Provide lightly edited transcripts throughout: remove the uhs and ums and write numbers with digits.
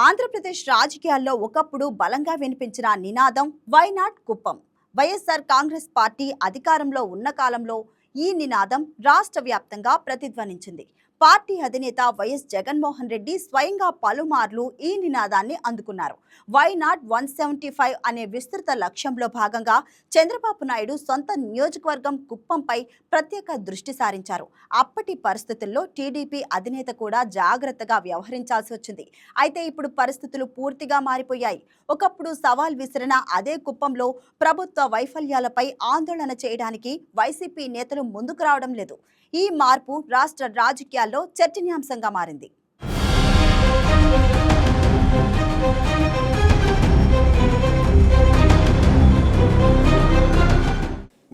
ఆంధ్రప్రదేశ్ రాజకీయాల్లో ఒకప్పుడు బలంగా వినిపించిన నినాదం why not Kuppam. YSR Congress party అధికారంలో ఉన్న కాలంలో ఈ నినాదం రాష్ట్ర వ్యాప్తంగా ప్రతిధ్వనించింది. పార్టీ అధినేత వైఎస్ జగన్మోహన్ రెడ్డి స్వయంగా పలుమార్లు ఈ నినాదాన్ని అందుకున్నారు. వై నాట్ 175 అనే విస్తృత లక్ష్యంలో భాగంగా చంద్రబాబు నాయుడు సొంత నియోజకవర్గం కుప్పంపై ప్రత్యేక దృష్టి సారించారు. అప్పటి పరిస్థితుల్లో టీడీపీ అధినేత కూడా జాగ్రత్తగా వ్యవహరించాల్సి వచ్చింది. అయితే ఇప్పుడు పరిస్థితులు పూర్తిగా మారిపోయాయి. ఒకప్పుడు సవాల్ విసిరిన అదే కుప్పంలో ప్రభుత్వ వైఫల్యాలపై ఆందోళన చేయడానికి వైసీపీ నేతలు ముందుకు రావడం లేదు. ఈ మార్పు రాష్ట్ర రాజకీయాల్లో చర్చనీయాంశంగా మారింది.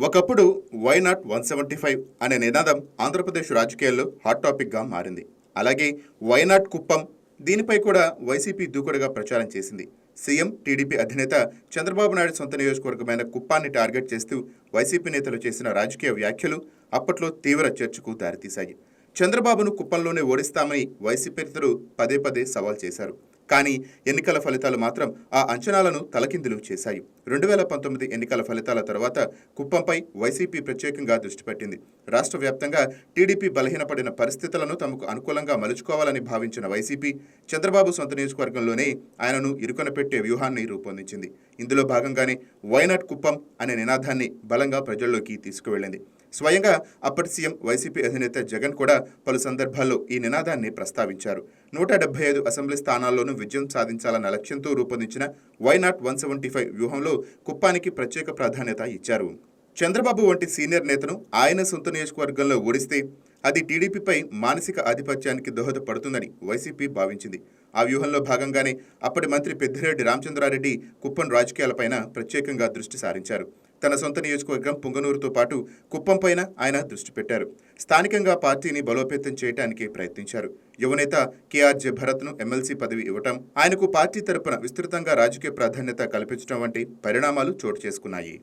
ఒకప్పుడు వై నాట్ 175 అనే నినాదం ఆంధ్రప్రదేశ్ రాజకీయాల్లో హాట్ టాపిక్గా మారింది. అలాగే వై నాట్ కుప్పం, దీనిపై కూడా వైసీపీ దూకుడుగా ప్రచారం చేసింది. సీఎం టీడీపీ అధినేత చంద్రబాబు నాయుడు సొంత నియోజకవర్గమైన కుప్పాన్ని టార్గెట్ చేస్తూ వైసీపీ నేతలు చేసిన రాజకీయ వ్యాఖ్యలు అప్పట్లో తీవ్ర చర్చకు దారితీశాయి. చంద్రబాబును కుప్పంలోనే ఓడిస్తామని వైసీపీ నేతలు పదే పదే సవాల్ చేశారు. కానీ ఎన్నికల ఫలితాలు మాత్రం ఆ అంచనాలను తలకిందులు చేశాయి. 2019 ఎన్నికల ఫలితాల తర్వాత కుప్పంపై వైసీపీ ప్రత్యేకంగా దృష్టి పెట్టింది. రాష్ట్ర వ్యాప్తంగా టీడీపీ బలహీనపడిన పరిస్థితులను తమకు అనుకూలంగా మలుచుకోవాలని భావించిన వైసీపీ చంద్రబాబు సొంత నియోజకవర్గంలోనే ఆయనను ఇరుకొన పెట్టే వ్యూహాన్ని రూపొందించింది. ఇందులో భాగంగానే వై నాట్ కుప్పం అనే నినాదాన్ని బలంగా ప్రజల్లోకి తీసుకువెళ్లింది. స్వయంగా అప్పటి సీఎం వైసీపీ అధినేత జగన్ కూడా పలు సందర్భాల్లో ఈ నినాదాన్ని ప్రస్తావించారు. 175 అసెంబ్లీ స్థానాల్లోనూ విజయం సాధించాలన్న లక్ష్యంతో రూపొందించిన వై నాట్ 175 వ్యూహంలో కుప్పానికి ప్రత్యేక ప్రాధాన్యత ఇచ్చారు. చంద్రబాబు వంటి సీనియర్ నేతను ఆయన సొంత నియోజకవర్గంలో ఓడిస్తే అది టీడీపీపై మానసిక ఆధిపత్యానికి దోహదపడుతుందని వైసీపీ భావించింది. ఆ వ్యూహంలో భాగంగానే అప్పటి మంత్రి పెద్దిరెడ్డి రామచంద్రారెడ్డి కుప్పం రాజకీయాలపైన ప్రత్యేకంగా దృష్టి సారించారు. తన సొంత నియోజకవర్గం పుంగనూరుతో పాటు కుప్పంపైన ఆయన దృష్టి పెట్టారు. స్థానికంగా పార్టీని బలోపేతం చేయడానికి ప్రయత్నించారు. యువనేత కేఆర్జే భరత్ను ఎమ్మెల్సీ పదవి ఇవ్వటం, ఆయనకు పార్టీ తరపున విస్తృతంగా రాజకీయ ప్రాధాన్యత కల్పించడం వంటి పరిణామాలు చోటు చేసుకున్నాయి.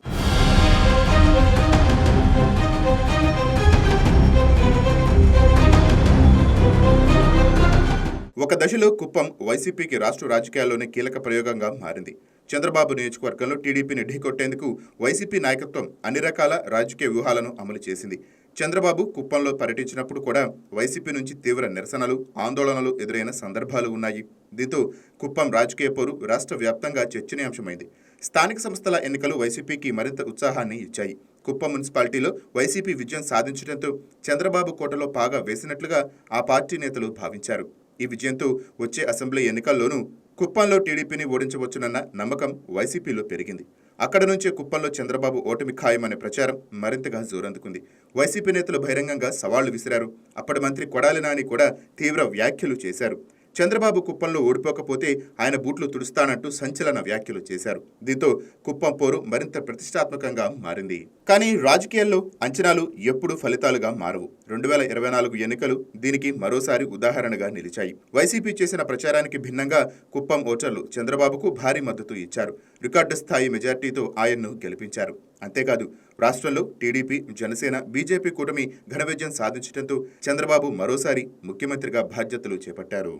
ఒక దశలో కుప్పం వైసీపీకి రాష్ట్ర రాజకీయాల్లోనే కీలక ప్రయోగంగా మారింది. చంద్రబాబు నియోజకవర్గంలో టీడీపీని ఢీకొట్టేందుకు వైసీపీ నాయకత్వం అన్ని రకాల రాజకీయ వ్యూహాలను అమలు చేసింది. చంద్రబాబు కుప్పంలో పర్యటించినప్పుడు కూడా వైసీపీ నుంచి తీవ్ర నిరసనలు, ఆందోళనలు ఎదురైన సందర్భాలు ఉన్నాయి. దీంతో కుప్పం రాజకీయ పోరు రాష్ట్ర వ్యాప్తంగా చర్చనీయాంశమైంది. స్థానిక సంస్థల ఎన్నికలు వైసీపీకి మరింత ఉత్సాహాన్ని ఇచ్చాయి. కుప్పం మున్సిపాలిటీలో వైసీపీ విజయం సాధించడంతో చంద్రబాబు కోటలో పాగా వేసినట్లుగా ఆ పార్టీ నేతలు భావించారు. ఈ విజయంతో వచ్చే అసెంబ్లీ ఎన్నికల్లోనూ కుప్పంలో టీడీపీని ఓడించవచ్చునన్న నమ్మకం వైసీపీలో పెరిగింది. అక్కడ నుంచే కుప్పంలో చంద్రబాబు ఓటమి ఖాయమనే ప్రచారం మరింతగా జోరందుకుంది. వైసీపీ నేతలు బహిరంగంగా సవాళ్లు విసిరారు. అప్పటి మంత్రి కొడాలి నాని కూడా తీవ్ర వ్యాఖ్యలు చేశారు. చంద్రబాబు కుప్పంలో ఓడిపోకపోతే ఆయన బూట్లు తుడుస్తానంటూ సంచలన వ్యాఖ్యలు చేశారు. దీంతో కుప్పం పోరు మరింత ప్రతిష్టాత్మకంగా మారింది. కానీ రాజకీయాల్లో అంచనాలు ఎప్పుడూ ఫలితాలుగా మారవు. 2024 ఎన్నికలు దీనికి మరోసారి ఉదాహరణగా నిలిచాయి. వైసీపీ చేసిన ప్రచారానికి భిన్నంగా కుప్పం ఓటర్లు చంద్రబాబుకు భారీ మద్దతు ఇచ్చారు. రికార్డు స్థాయి మెజార్టీతో ఆయన్ను గెలిపించారు. అంతేకాదు రాష్ట్రంలో టీడీపీ, జనసేన, బీజేపీ కూటమి ఘన విజయం సాధించడంతో చంద్రబాబు మరోసారి ముఖ్యమంత్రిగా బాధ్యతలు చేపట్టారు.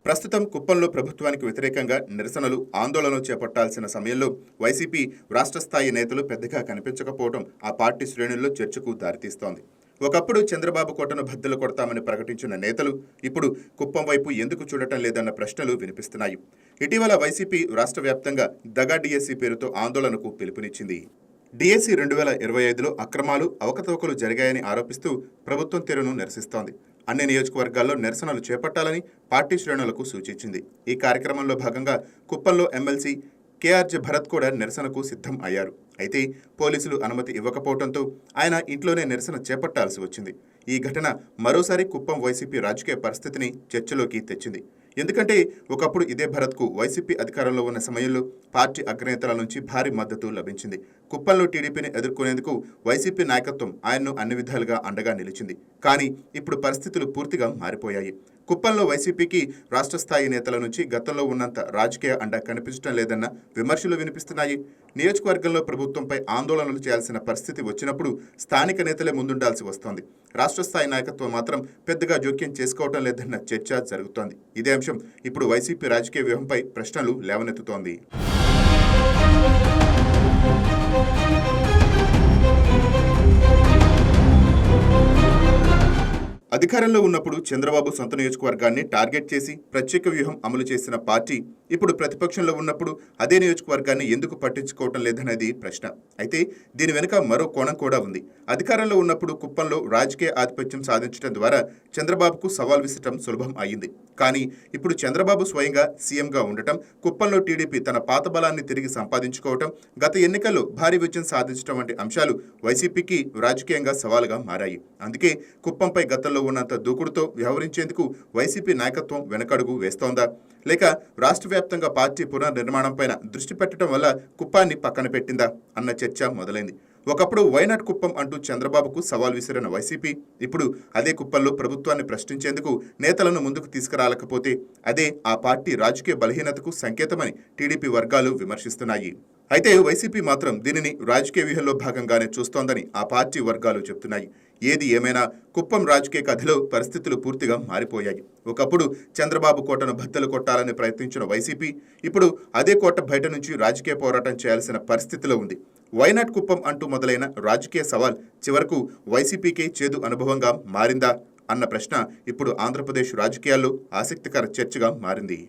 ప్రస్తుతం కుప్పంలో ప్రభుత్వానికి వ్యతిరేకంగా నిరసనలు, ఆందోళనలు చేపట్టాల్సిన సమయంలో వైసీపీ రాష్ట్ర స్థాయి నేతలు పెద్దగా కనిపించకపోవడం ఆ పార్టీ శ్రేణుల్లో చర్చకు దారితీస్తోంది. ఒకప్పుడు చంద్రబాబు కోటను బద్దలు కొడతామని ప్రకటించిన నేతలు ఇప్పుడు కుప్పం వైపు ఎందుకు చూడటం లేదన్న ప్రశ్నలు వినిపిస్తున్నాయి. ఇటీవల వైసీపీ రాష్ట్ర వ్యాప్తంగా దగా డిఎస్సీ పేరుతో ఆందోళనకు పిలుపునిచ్చింది. డిఎస్సీ 2025లో అక్రమాలు, అవకతవకలు జరిగాయని ఆరోపిస్తూ ప్రభుత్వం తీరును నిరసిస్తోంది. అన్ని నియోజకవర్గాల్లో నిరసనలు చేపట్టాలని పార్టీ శ్రేణులకు సూచించింది. ఈ కార్యక్రమంలో భాగంగా కుప్పంలో ఎమ్మెల్సీ కేఆర్జే భరత్ కూడా నిరసనకు సిద్ధం అయ్యారు. అయితే పోలీసులు అనుమతి ఇవ్వకపోవడంతో ఆయన ఇంట్లోనే నిరసన చేపట్టాల్సి వచ్చింది. ఈ ఘటన మరోసారి కుప్పం వైసీపీ రాజకీయ పరిస్థితిని చర్చలోకి తెచ్చింది. ఎందుకంటే ఒకప్పుడు ఇదే భరత్కు వైసీపీ అధికారంలో ఉన్న సమయంలో పార్టీ అగ్రనేతల నుంచి భారీ మద్దతు లభించింది. కుప్పంలో టీడీపీని ఎదుర్కొనేందుకు వైసీపీ నాయకత్వం ఆయన్ను అన్ని విధాలుగా అండగా నిలిచింది. కానీ ఇప్పుడు పరిస్థితులు పూర్తిగా మారిపోయాయి. కుప్పంలో వైసీపీకి రాష్ట్ర స్థాయి నేతల నుంచి గతంలో ఉన్నంత రాజకీయ అండ కనిపించడం లేదన్న విమర్శలు వినిపిస్తున్నాయి. నియోజకవర్గంలో ప్రభుత్వంపై ఆందోళనలు చేయాల్సిన పరిస్థితి వచ్చినప్పుడు స్థానిక నేతలే ముందుండాల్సి వస్తోంది. రాష్ట్ర స్థాయి నాయకత్వం మాత్రం పెద్దగా జోక్యం చేసుకోవటం లేదన్న చర్చ జరుగుతోంది. ఇదే అంశం ఇప్పుడు వైసీపీ రాజకీయ వ్యూహంపై ప్రశ్నలు లేవనెత్తుతోంది. అధికారంలో ఉన్నప్పుడు చంద్రబాబు సొంత నియోజకవర్గాన్ని టార్గెట్ చేసి ప్రత్యేక వ్యూహం అమలు చేసిన పార్టీ ఇప్పుడు ప్రతిపక్షంలో ఉన్నప్పుడు అదే నియోజకవర్గాన్ని ఎందుకు పట్టించుకోవటం లేదనేది ప్రశ్న. అయితే దీని వెనుక మరో కోణం కూడా ఉంది. అధికారంలో ఉన్నప్పుడు కుప్పంలో రాజకీయ ఆధిపత్యం సాధించడం ద్వారా చంద్రబాబుకు సవాల్ విసరటం సులభం అయ్యింది. కానీ ఇప్పుడు చంద్రబాబు స్వయంగా సీఎంగా ఉండటం, కుప్పంలో టీడీపీ తన పాత బలాన్ని తిరిగి సంపాదించుకోవటం, గత ఎన్నికల్లో భారీ విజయం సాధించడం వంటి అంశాలు వైసీపీకి రాజకీయంగా సవాలుగా మారాయి. అందుకే కుప్పంపై గతంలో ఉన్నంత దూకుడుతో వ్యవహరించేందుకు వైసీపీ నాయకత్వం వెనకడుగు వేస్తోందా, లేక రాష్ట్ర వ్యాప్తంగా పార్టీ పునర్నిర్మాణంపైన దృష్టి పెట్టడం వల్ల కుప్పాన్ని పక్కన పెట్టిందా అన్న చర్చ మొదలైంది. ఒకప్పుడు వైనాట్ కుప్పం అంటూ చంద్రబాబుకు సవాల్ విసిరిన వైసీపీ ఇప్పుడు అదే కుప్పంలో ప్రభుత్వాన్ని ప్రశ్నించేందుకు నేతలను ముందుకు తీసుకురాలేకపోతే అదే ఆ పార్టీ రాజకీయ బలహీనతకు సంకేతమని టీడీపీ వర్గాలు విమర్శిస్తున్నాయి. అయితే వైసీపీ మాత్రం దీనిని రాజకీయ వ్యూహంలో భాగంగానే చూస్తోందని ఆ పార్టీ వర్గాలు చెబుతున్నాయి. ఏది ఏమైనా కుప్పం రాజకీయ కథలో పరిస్థితులు పూర్తిగా మారిపోయాయి. ఒకప్పుడు చంద్రబాబు కోటను బద్దలు కొట్టాలని ప్రయత్నించిన వైసీపీ ఇప్పుడు అదే కోట బయట నుంచి రాజకీయ పోరాటం చేయాల్సిన పరిస్థితిలో ఉంది. వైనాట్ కుప్పం అంటూ మొదలైన రాజకీయ సవాల్ చివరకు వైసీపీకే చేదు అనుభవంగా మారిందా అన్న ప్రశ్న ఇప్పుడు ఆంధ్రప్రదేశ్ రాజకీయాల్లో ఆసక్తికర చర్చగా మారింది.